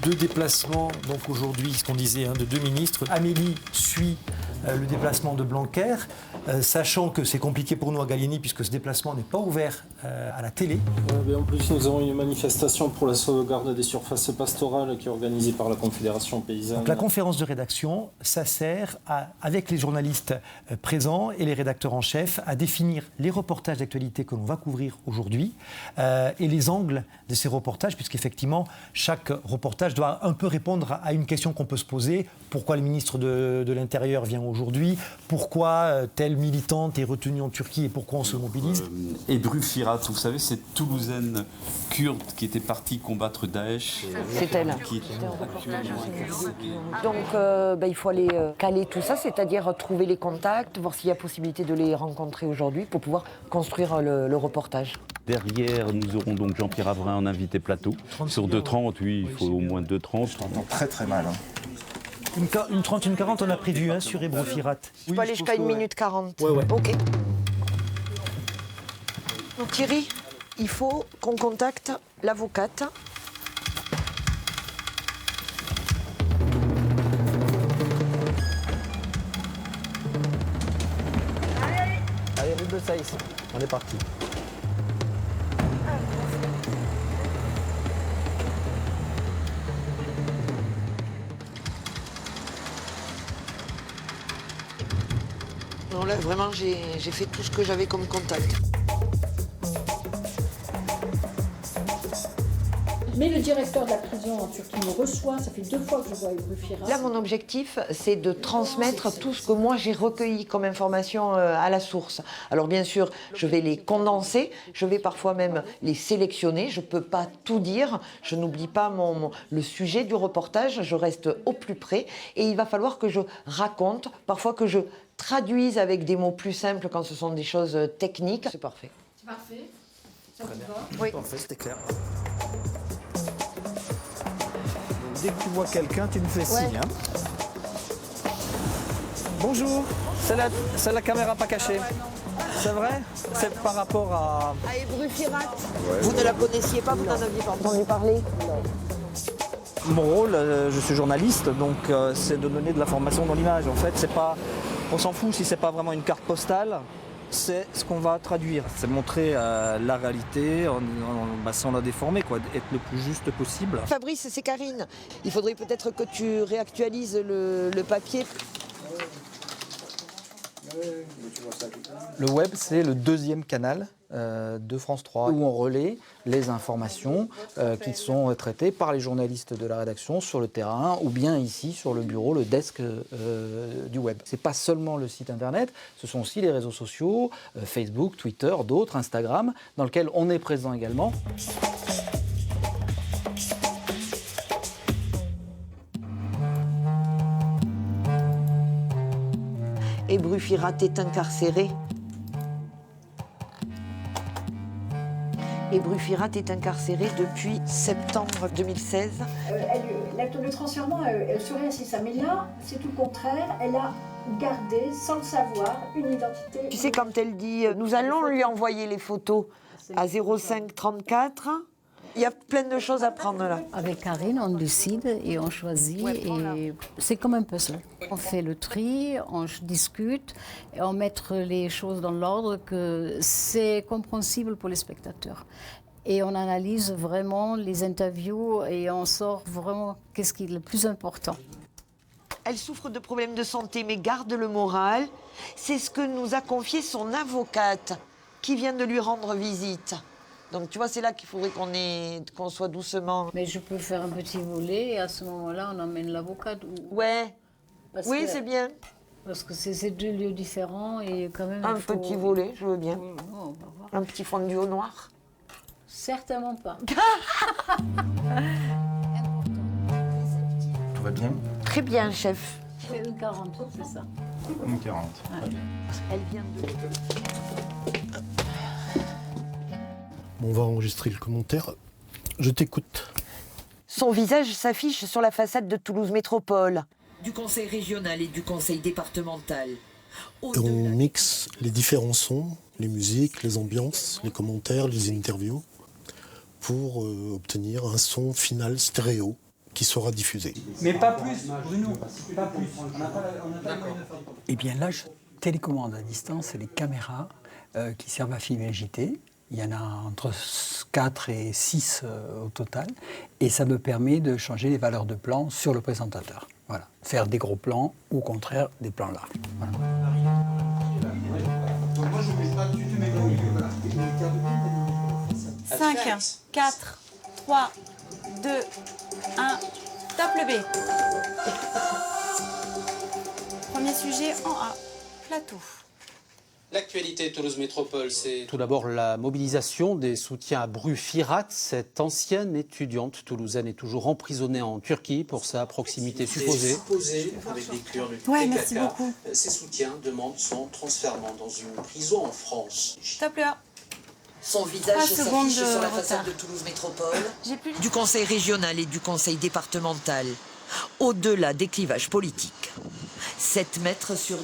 deux déplacements, donc aujourd'hui, ce qu'on disait, de deux ministres. Amélie suit le déplacement de Blanquer, sachant que c'est compliqué pour nous à Gallieni puisque ce déplacement n'est pas ouvert à la télé. En plus, nous avons une manifestation pour la sauvegarde des surfaces pastorales qui est organisée par la Confédération paysanne. Donc la conférence de rédaction, ça sert avec les journalistes présents et les rédacteurs en chef à définir les reportages d'actualité que l'on va couvrir aujourd'hui et les angles de ces reportages, puisqu'effectivement, chaque reportage doit un peu répondre à une question qu'on peut se poser. Pourquoi le ministre de l'Intérieur vient aujourd'hui? Pourquoi telle militante est retenue en Turquie et pourquoi on se mobilise? Ebru Firat, vous savez, cette Toulousaine kurde qui était partie combattre Daesh. C'est elle. Donc il faut aller caler tout ça, c'est-à-dire trouver les contacts, voir s'il y a possibilité de les rencontrer aujourd'hui pour pouvoir construire le reportage. Derrière, nous aurons donc Jean-Pierre Avrin en invité plateau. Sur 2h30, oui, il faut au moins 2h30. Je t'entends très très mal. Une 30, une 40, on a prévu sur Ebru Firat. Je peux aller jusqu'à 1 minute 40. Ouais. Ok. Donc, Thierry, il faut qu'on contacte l'avocate. Allez, route de Saïs, on est parti. Non, là, vraiment, j'ai fait tout ce que j'avais comme contact. Mais le directeur de la prison en Turquie me reçoit, ça fait 2 fois que je vois Ebru Firat. Là, mon objectif, c'est de transmettre tout ce que moi j'ai recueilli comme information à la source. Alors bien sûr, je vais les condenser, je vais parfois même les sélectionner. Je ne peux pas tout dire, je n'oublie pas le sujet du reportage, je reste au plus près. Et il va falloir que je raconte, parfois que je traduise avec des mots plus simples quand ce sont des choses techniques. C'est parfait. C'est parfait. Ça vous va? Oui. Parfait, c'était clair. Dès que tu vois quelqu'un, tu me fais signe. Hein. Bonjour, c'est la caméra pas cachée. C'est vrai? C'est par rapport à Ebru Firat. Vous ne la connaissiez pas, vous n'en aviez pas entendu parler? mon rôle. Je suis journaliste, donc c'est de donner de l'information dans l'image. En fait, c'est pas, on s'en fout si c'est pas vraiment une carte postale. C'est ce qu'on va traduire, c'est montrer la réalité sans la déformer, quoi, être le plus juste possible. Fabrice, c'est Karine. Il faudrait peut-être que tu réactualises le papier. Le web, c'est le deuxième canal de France 3 où on relaie les informations qui sont traitées par les journalistes de la rédaction sur le terrain ou bien ici sur le bureau, le desk du web. C'est pas seulement le site internet, ce sont aussi les réseaux sociaux, Facebook, Twitter, d'autres, Instagram, dans lesquels on est présent également. Ebru Firat est incarcéré. Ebru Firat est incarcérée depuis septembre 2016. Le transfèrement, elle serait assise ça. Mais là, c'est tout le contraire. Elle a gardé, sans le savoir, une identité. Tu sais, quand elle dit « Nous allons lui envoyer les photos à 0534 », il y a plein de choses à prendre là. Avec Karine, on décide et on choisit. Et c'est comme un puzzle. On fait le tri, on discute et on met les choses dans l'ordre que c'est compréhensible pour les spectateurs. Et on analyse vraiment les interviews et on sort vraiment qu'est-ce qui est le plus important. Elle souffre de problèmes de santé mais garde le moral. C'est ce que nous a confié son avocate qui vient de lui rendre visite. Donc tu vois, c'est là qu'il faudrait qu'on soit doucement. Mais je peux faire un petit volet et à ce moment-là, on emmène l'avocat. Ouais. Oui, c'est bien. Parce que c'est 2 lieux différents et quand même. Un petit volet, je veux bien. On va voir. Un petit fondu au noir. Certainement pas. Tout va bien? Très bien, chef. C'est une 40, c'est ça. Une 40. Ouais. Elle vient de... On va enregistrer le commentaire. Je t'écoute. Son visage s'affiche sur la façade de Toulouse Métropole. Du conseil régional et du conseil départemental. Et on mixe les différents sons, les musiques, les ambiances, les commentaires, les interviews, pour obtenir un son final stéréo qui sera diffusé. Mais pas plus, Bruno, pas plus. Eh bien là, je télécommande à distance les caméras qui servent à filmer le JT. Il y en a entre 4 et 6 au total. Et ça me permet de changer les valeurs de plan sur le présentateur. Voilà. Faire des gros plans ou au contraire des plans larges. Voilà. 5, 4, 3, 2, 1, top le B. Premier sujet en A, plateau. L'actualité Toulouse Métropole, c'est tout d'abord la mobilisation des soutiens à Bru Firat. Cette ancienne étudiante toulousaine est toujours emprisonnée en Turquie pour sa proximité supposée. Avec des Kurdes du Ouais, merci beaucoup. Ces soutiens demandent son transfèrement dans une prison en France. Top le A. Son visage s'affiche sur la façade de Toulouse Métropole, du conseil régional et du conseil départemental, au-delà des clivages politiques. 7 mètres sur 2.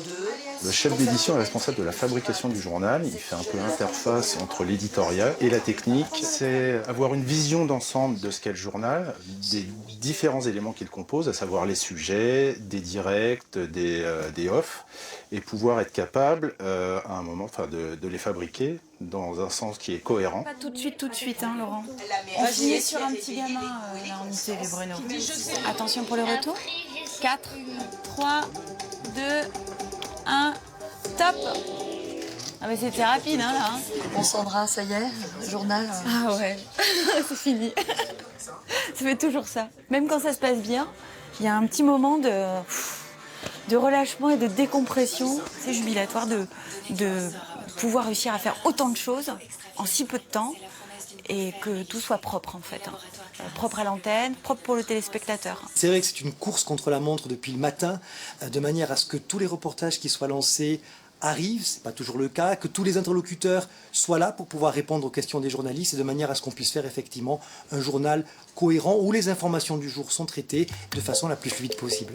Le chef d'édition est responsable de la fabrication du journal. Il fait un peu l'interface entre l'éditorial et la technique. C'est avoir une vision d'ensemble de ce qu'est le journal, des différents éléments qu'il compose, à savoir les sujets, des directs, des off, et pouvoir être capable, à un moment, de les fabriquer dans un sens qui est cohérent. Pas tout de suite, hein, Laurent. On finit sur un petit gamin, là, en ITV, Bruno. Attention pour le retour. 4, 3, 2, 1, top. Ah mais c'était rapide, hein, là. Bon Sandra, ça y est, journal. Ah ouais, c'est fini. Ça fait toujours ça. Même quand ça se passe bien, il y a un petit moment de relâchement et de décompression. C'est jubilatoire de pouvoir réussir à faire autant de choses en si peu de temps et que tout soit propre en fait. Propre à l'antenne, propre pour le téléspectateur. C'est vrai que c'est une course contre la montre depuis le matin, de manière à ce que tous les reportages qui soient lancés arrivent, ce n'est pas toujours le cas, que tous les interlocuteurs soient là pour pouvoir répondre aux questions des journalistes et de manière à ce qu'on puisse faire effectivement un journal cohérent où les informations du jour sont traitées de façon la plus fluide possible.